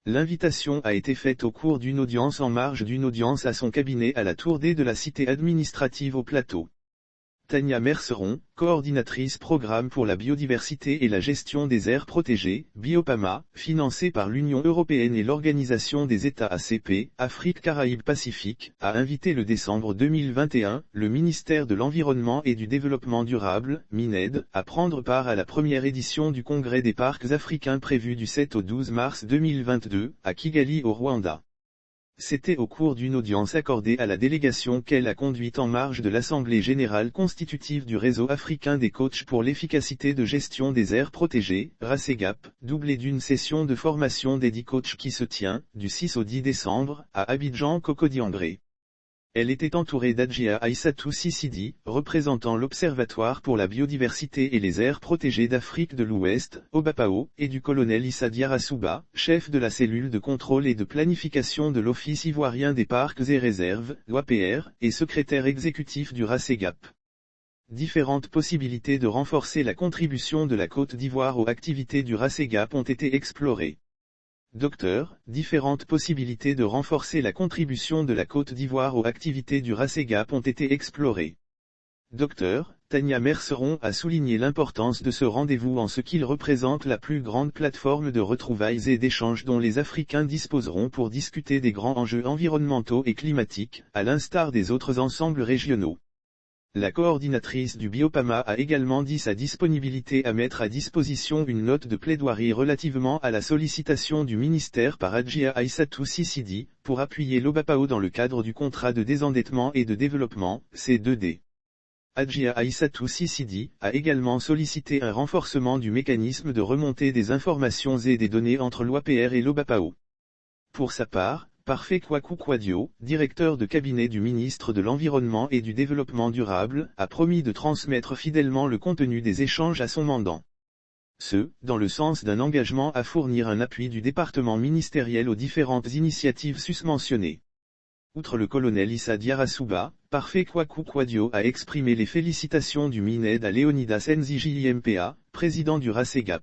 L'invitation a été faite au cours d'une audience en marge d'une audience à son cabinet à la Tour D de la cité administrative au Plateau. Tania Merceron, coordinatrice programme pour la biodiversité et la gestion des aires protégées, Biopama, financée par l'Union européenne et l'Organisation des États ACP, Afrique-Caraïbes-Pacifique, a invité le décembre 2021, le ministère de l'Environnement et du Développement durable, MINED, à prendre part à la première édition du Congrès des parcs africains prévu du 7 au 12 mars 2022, à Kigali au Rwanda. C'était au cours d'une audience accordée à la délégation qu'elle a conduite en marge de l'Assemblée générale constitutive du Réseau africain des coachs pour l'efficacité de gestion des aires protégées, RACEGAP, doublée d'une session de formation des 10 coachs qui se tient, du 6 au 10 décembre, à Abidjan Cocody-André. Elle était entourée d'Adjia Aïssatou Sissidi, représentant l'Observatoire pour la biodiversité et les aires protégées d'Afrique de l'Ouest, OBAPAO, et du colonel Issa Diarra-Souba, chef de la cellule de contrôle et de planification de l'Office ivoirien des parcs et réserves, l'OAPR, et secrétaire exécutif du RACEGAP. Différentes possibilités de renforcer la contribution de la Côte d'Ivoire aux activités du RACEGAP ont été explorées. Docteur, différentes possibilités de renforcer la contribution de la Côte d'Ivoire aux activités du RACEGAP ont été explorées. Docteur, Tania Merceron a souligné l'importance de ce rendez-vous en ce qu'il représente la plus grande plateforme de retrouvailles et d'échanges dont les Africains disposeront pour discuter des grands enjeux environnementaux et climatiques, à l'instar des autres ensembles régionaux. La coordinatrice du Biopama a également dit sa disponibilité à mettre à disposition une note de plaidoirie relativement à la sollicitation du ministère par Adjia Aïssatou Sissidi, pour appuyer l'OBAPAO dans le cadre du contrat de désendettement et de développement, C2D. Adjia Aïssatou Sissidi a également sollicité un renforcement du mécanisme de remontée des informations et des données entre l'OAPR et l'OBAPAO. Pour sa part, Parfait Kwaku Kwadio, directeur de cabinet du ministre de l'Environnement et du Développement durable, a promis de transmettre fidèlement le contenu des échanges à son mandant. Dans le sens d'un engagement à fournir un appui du département ministériel aux différentes initiatives susmentionnées. Outre le colonel Issa Diarra-Souba, Parfait Kwaku Kwadio a exprimé les félicitations du MINED à Léonidas Nzijimpa, président du RACEGAP.